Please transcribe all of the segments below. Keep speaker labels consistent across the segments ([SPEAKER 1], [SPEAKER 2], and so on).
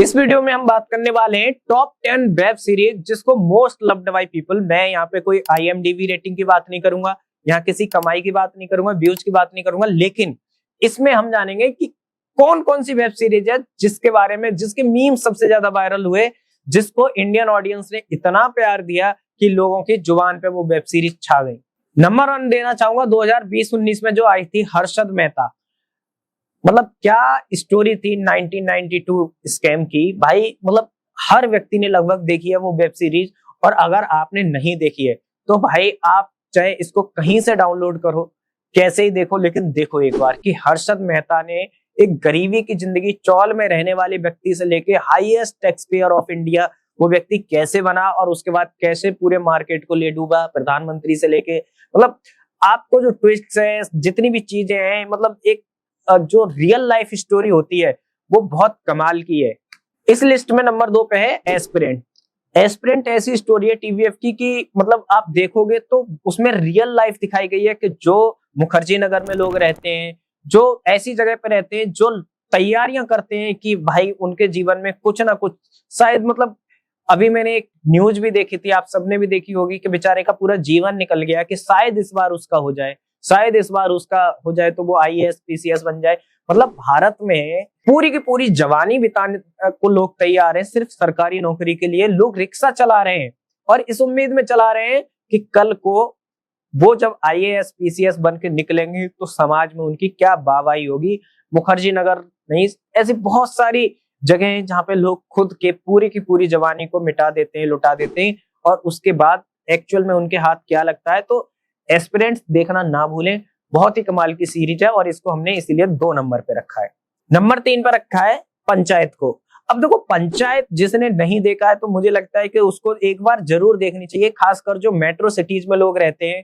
[SPEAKER 1] इस वीडियो में हम बात करने वाले हैं टॉप 10 वेब सीरीज जिसको मोस्ट लव्ड बाय पीपल। मैं यहाँ पे कोई IMDb रेटिंग की बात नहीं करूंगा, यहाँ किसी कमाई की बात नहीं करूंगा, व्यूज की बात नहीं करूंगा, लेकिन इसमें हम जानेंगे कि कौन कौन सी वेब सीरीज है जिसके बारे में जिसके मीम सबसे ज्यादा वायरल हुए, जिसको इंडियन ऑडियंस ने इतना प्यार दिया कि लोगों की जुबान पे वो वेब सीरीज छा गई। नंबर 1 देना चाहूंगा 2020-19 में जो आई थी हर्षद मेहता। मतलब क्या स्टोरी थी 1992 स्कैम की भाई। मतलब हर व्यक्ति ने लगभग देखी है वो वेब सीरीज, और अगर आपने नहीं देखी है तो भाई आप चाहे इसको कहीं से डाउनलोड करो, कैसे ही देखो, लेकिन देखो एक बार कि हर्षद मेहता ने एक गरीबी की जिंदगी चौल में रहने वाले व्यक्ति से लेके highest tax payer of India वो व्यक्ति कैसे बना, और उसके बाद कैसे पूरे मार्केट को ले डूबा, प्रधानमंत्री से लेके। मतलब आपको जो ट्विस्ट है, जितनी भी चीजें हैं, मतलब एक जो रियल लाइफ स्टोरी होती है वो बहुत कमाल की है। इस लिस्ट में नंबर 2 पे है एस्पिरेंट। एस्पिरेंट ऐसी स्टोरी है TVF की कि मतलब आप देखोगे तो उसमें रियल लाइफ दिखाई गई है कि जो मुखर्जी नगर में लोग रहते हैं, जो ऐसी जगह पे रहते हैं, जो तैयारियां करते हैं कि भाई उनके जीवन में कुछ ना कुछ शायद, मतलब अभी मैंने एक न्यूज भी देखी थी, आप सबने भी देखी होगी कि बेचारे का पूरा जीवन निकल गया कि शायद इस बार उसका हो जाए, शायद इस बार उसका हो जाए तो वो IAS PCS बन जाए। मतलब भारत में पूरी की पूरी जवानी बिताने को लोग तैयार हैं सिर्फ सरकारी नौकरी के लिए। लोग रिक्शा चला रहे हैं और इस उम्मीद में चला रहे हैं कि कल को वो जब IAS PCS बन के निकलेंगे तो समाज में उनकी क्या वाहवाही होगी। मुखर्जी नगर नहीं, ऐसी बहुत सारी जगह हैं जहां पे लोग खुद के पूरी की पूरी जवानी को मिटा देते हैं, लुटा देते हैं, और उसके बाद एक्चुअल में उनके हाथ क्या लगता है। तो एस्पिरेंट्स देखना ना भूलें, बहुत ही कमाल की सीरीज है और इसको हमने इसीलिए 2 नंबर पे रखा है। नंबर 3 पे रखा है पंचायत को। अब देखो, पंचायत जिसने नहीं देखा है तो मुझे लगता है कि उसको एक बार जरूर देखनी चाहिए। खासकर जो मेट्रो सिटीज में लोग रहते हैं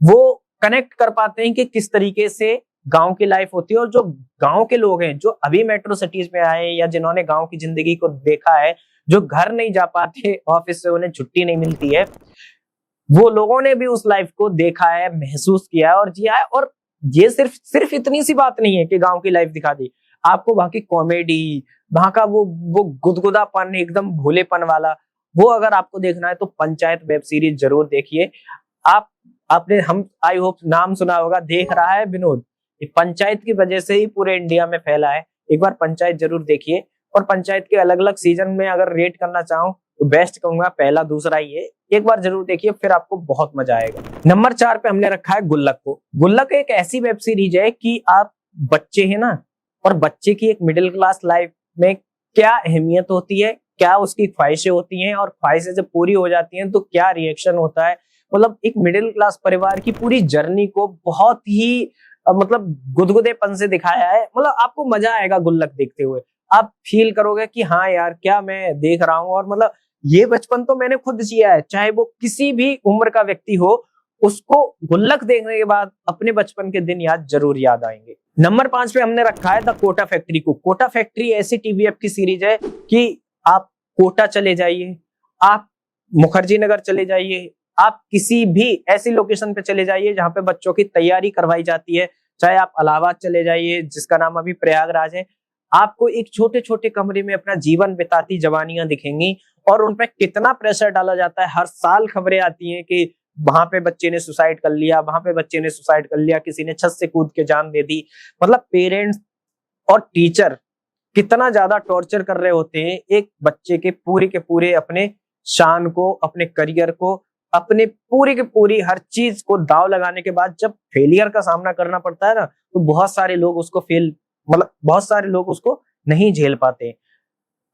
[SPEAKER 1] वो कनेक्ट कर पाते हैं कि किस तरीके से गांव की लाइफ होती है, और जो गांव के लोग हैं जो अभी मेट्रो सिटीज में आए या जिन्होंने गांव की जिंदगी को देखा है, जो घर नहीं जा पाते, ऑफिस से उन्हें छुट्टी नहीं मिलती है, वो लोगों ने भी उस लाइफ को देखा है, महसूस किया है और जिया है। और ये सिर्फ इतनी सी बात नहीं है कि गांव की लाइफ दिखा दी, आपको वहां की कॉमेडी, वहां का वो गुदगुदापन, एकदम भोलेपन वाला, वो अगर आपको देखना है तो पंचायत वेब सीरीज जरूर देखिए। आपने हम आई होप नाम सुना होगा, देख रहा है विनोद, ये पंचायत की वजह से ही पूरे इंडिया में फैला है। एक बार पंचायत जरूर देखिए। और पंचायत के अलग अलग सीजन में अगर रेट करना चाहूं तो बेस्ट कहूंगा पहला दूसरा ही है, एक बार जरूर देखिए, फिर आपको बहुत मजा आएगा। नंबर 4 पे हमने रखा है गुल्लक को। गुल्लक एक ऐसी वेब सीरीज है कि आप बच्चे हैं ना, और बच्चे की एक मिडिल क्लास लाइफ में क्या अहमियत होती है, क्या उसकी ख्वाहिशें होती हैं, और ख्वाहिशें जब पूरी हो जाती हैं तो क्या रिएक्शन होता है। मतलब एक मिडिल क्लास परिवार की पूरी जर्नी को बहुत ही मतलब गुदगुदेपन से दिखाया है। मतलब आपको मजा आएगा गुल्लक देखते हुए, आप फील करोगे कि हाँ यार क्या मैं देख रहा हूँ। और मतलब ये बचपन तो मैंने खुद जिया है, चाहे वो किसी भी उम्र का व्यक्ति हो, उसको गुल्लक देखने के बाद अपने बचपन के दिन याद आएंगे। नंबर 5 पे हमने रखा है द कोटा फैक्ट्री को। कोटा फैक्ट्री ऐसी TVF की सीरीज है कि आप कोटा चले जाइए, आप मुखर्जी नगर चले जाइए, आप किसी भी ऐसी लोकेशन पे चले जाइए जहां पे बच्चों की तैयारी करवाई जाती है, चाहे आप इलाहाबाद चले जाइए जिसका नाम अभी प्रयागराज है, आपको एक छोटे छोटे कमरे में अपना जीवन बिताती जवानियां दिखेंगी। और उन पर कितना प्रेशर डाला जाता है, हर साल खबरें आती हैं कि वहां पे बच्चे ने सुसाइड कर लिया, वहां पे बच्चे ने सुसाइड कर लिया, किसी ने छत से कूद के जान दे दी। मतलब पेरेंट्स और टीचर कितना ज्यादा टॉर्चर कर रहे होते हैं एक बच्चे के पूरे अपने शान को, अपने करियर को, अपने पूरी की पूरी हर चीज को दाव लगाने के बाद जब फेलियर का सामना करना पड़ता है ना, तो बहुत सारे लोग उसको नहीं झेल पाते।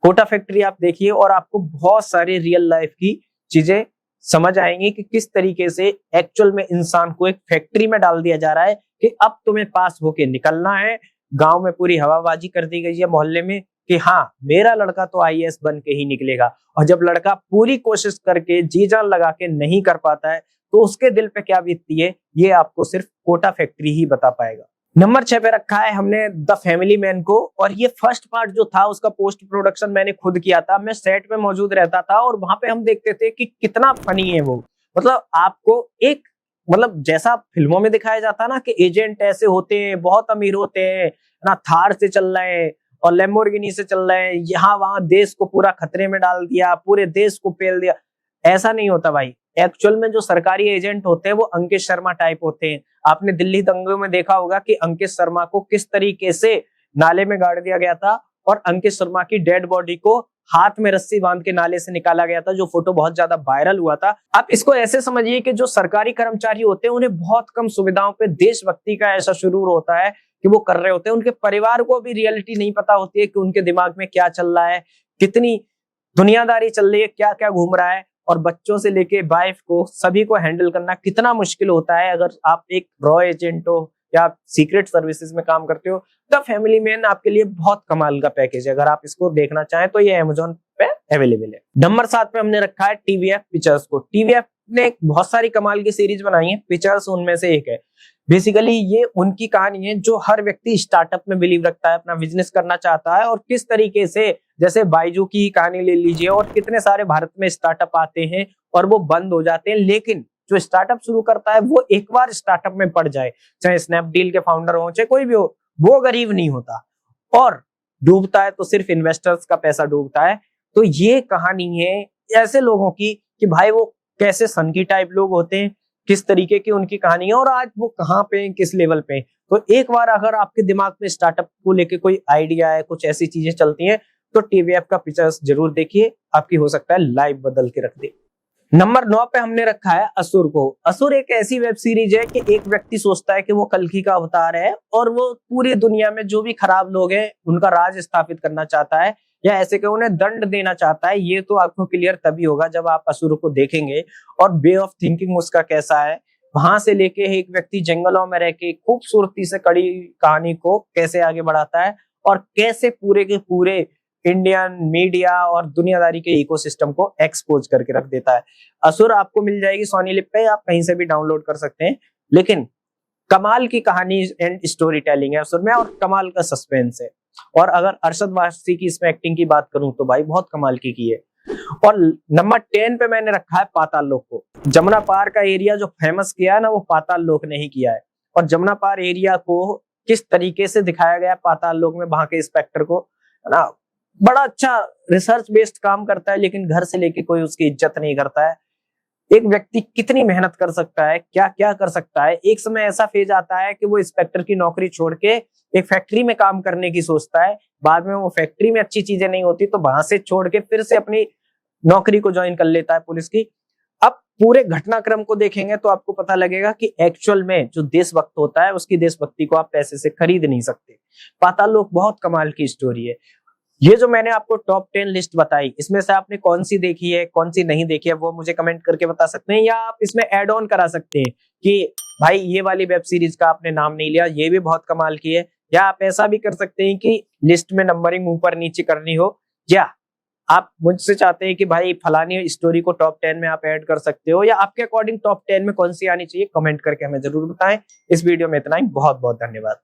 [SPEAKER 1] कोटा फैक्ट्री आप देखिए और आपको बहुत सारी रियल लाइफ की चीजें समझ आएंगी कि किस तरीके से एक्चुअल में इंसान को एक फैक्ट्री में डाल दिया जा रहा है कि अब तुम्हें पास होके निकलना है। गांव में पूरी हवाबाजी कर दी गई है मोहल्ले में कि हाँ मेरा लड़का तो IAS बन के ही निकलेगा, और जब लड़का पूरी कोशिश करके जी जान लगा के नहीं कर पाता है तो उसके दिल पे क्या बीतती है ये आपको सिर्फ कोटा फैक्ट्री ही बता पाएगा। नंबर 6 पे रखा है हमने द फैमिली मैन को, और ये फर्स्ट पार्ट जो था उसका पोस्ट प्रोडक्शन मैंने खुद किया था। मैं सेट पे मौजूद रहता था और वहां पे हम देखते थे कि कितना फनी है वो। मतलब आपको एक, मतलब जैसा फिल्मों में दिखाया जाता है ना कि एजेंट ऐसे होते हैं, बहुत अमीर होते हैं ना, थार से चल रहे हैं और लैम्बोर्गिनी से चल रहे हैं, यहाँ वहां देश को पूरा खतरे में डाल दिया, पूरे देश को पेल दिया। ऐसा नहीं होता भाई। एक्चुअल में जो सरकारी एजेंट होते हैं वो अंकित शर्मा टाइप होते हैं। आपने दिल्ली दंगों में देखा होगा कि अंकित शर्मा को किस तरीके से नाले में गाड़ दिया गया था और अंकित शर्मा की डेड बॉडी को हाथ में रस्सी बांध के नाले से निकाला गया था, जो फोटो बहुत ज्यादा वायरल हुआ था। आप इसको ऐसे समझिए कि जो सरकारी कर्मचारी होते हैं उन्हें बहुत कम सुविधाओं पे देशभक्ति का ऐसा शुरू होता है कि वो कर रहे होते हैं। उनके परिवार को भी रियलिटी नहीं पता होती है कि उनके दिमाग में क्या चल रहा है, कितनी दुनियादारी चल रही है, क्या क्या घूम रहा है। और बच्चों से लेके वाइफ को सभी को हैंडल करना कितना मुश्किल होता है। अगर आप एक रॉ एजेंट हो या आप सीक्रेट सर्विसेज में काम करते हो तो फैमिली मैन आपके लिए बहुत कमाल का पैकेज है। अगर आप इसको देखना चाहें तो ये अमेज़न पे अवेलेबल है। नंबर 7 पे हमने रखा है टीवीएफ पिक्चर्स को। टीवीएफ ने बहुत सारी कमाल की सीरीज बनाई है, पिक्चर्स उनमें से एक है। बेसिकली ये उनकी कहानी है जो हर व्यक्ति स्टार्टअप में बिलीव रखता है, अपना बिजनेस करना चाहता है, और किस तरीके से, जैसे बाइजू की कहानी ले लीजिए, और कितने सारे भारत में स्टार्टअप आते हैं और वो बंद हो जाते हैं। लेकिन जो स्टार्टअप शुरू करता है वो एक बार स्टार्टअप में पड़ जाए, चाहे स्नैपडील के फाउंडर हो चाहे कोई भी हो, वो गरीब नहीं होता। और डूबता है तो सिर्फ इन्वेस्टर्स का पैसा डूबता है। तो ये कहानी है ऐसे लोगों की कि भाई वो कैसे सनकी टाइप लोग होते हैं, किस तरीके की उनकी कहानी है और आज वो कहाँ पे हैं, किस लेवल पे हैं। तो एक बार अगर आपके दिमाग में स्टार्टअप को लेके कोई आइडिया है, कुछ ऐसी चीजें चलती हैं, तो टीवीएफ का पिक्चर्स जरूर देखिए, आपकी हो सकता है लाइफ बदल के रख दे। नंबर 9 पे हमने रखा है असुर को। असुर एक ऐसी वेब सीरीज है कि एक व्यक्ति सोचता है कि वो कल्कि का अवतार है और वो पूरी दुनिया में जो भी खराब लोग हैं उनका राज स्थापित करना चाहता है, या ऐसे कि उन्हें दंड देना चाहता है। ये तो आपको क्लियर तभी होगा जब आप असुर को देखेंगे और वे ऑफ थिंकिंग उसका कैसा है। वहां से लेके एक व्यक्ति जंगलों में रह के खूबसूरती से कड़ी कहानी को कैसे आगे बढ़ाता है और कैसे पूरे के पूरे इंडियन मीडिया और दुनियादारी के इकोसिस्टम को एक्सपोज करके रख देता है। असुर आपको मिल जाएगी सोनी लिव पे, आप कहीं से भी डाउनलोड कर सकते हैं। लेकिन कमाल की कहानी एंड स्टोरी टेलिंग है असुर में, और कमाल का सस्पेंस है। और अगर अरशद वारसी की इसमें एक्टिंग की बात करूं तो भाई बहुत कमाल की है। और नंबर 10 पे मैंने रखा है पाताल लोक को। जमुना पार का एरिया जो फेमस किया है ना, वो पाताल लोक ने ही किया है। और जमुना पार एरिया को किस तरीके से दिखाया गया पाताल लोक में, वहां के इंस्पेक्टर को, है ना, बड़ा अच्छा रिसर्च बेस्ड काम करता है, लेकिन घर से लेके कोई उसकी इज्जत नहीं करता है। एक व्यक्ति कितनी मेहनत कर सकता है, क्या क्या कर सकता है। एक समय ऐसा फेज आता है कि वो इंस्पेक्टर की नौकरी छोड़ के एक फैक्ट्री में काम करने की सोचता है। बाद में वो फैक्ट्री में अच्छी चीजें नहीं होती तो वहां से छोड़ के फिर से अपनी नौकरी को ज्वाइन कर लेता है पुलिस की। अब पूरे घटनाक्रम को देखेंगे तो आपको पता लगेगा कि एक्चुअल में जो देशभक्त होता है उसकी देशभक्ति को आप पैसे से खरीद नहीं सकते। पाताल लोक बहुत कमाल की स्टोरी है। ये जो मैंने आपको टॉप 10 लिस्ट बताई, इसमें से आपने कौन सी देखी है, कौन सी नहीं देखी है, वो मुझे कमेंट करके बता सकते हैं। या आप इसमें ऐड ऑन करा सकते हैं कि भाई ये वाली वेब सीरीज का आपने नाम नहीं लिया, ये भी बहुत कमाल की है। या आप ऐसा भी कर सकते हैं कि लिस्ट में नंबरिंग ऊपर नीचे करनी हो, या आप मुझसे चाहते हैं कि भाई फलानी स्टोरी को टॉप 10 में आप ऐड कर सकते हो, या आपके अकॉर्डिंग टॉप 10 में कौन सी आनी चाहिए, कमेंट करके हमें जरूर बताएं। इस वीडियो में इतना ही, बहुत बहुत धन्यवाद।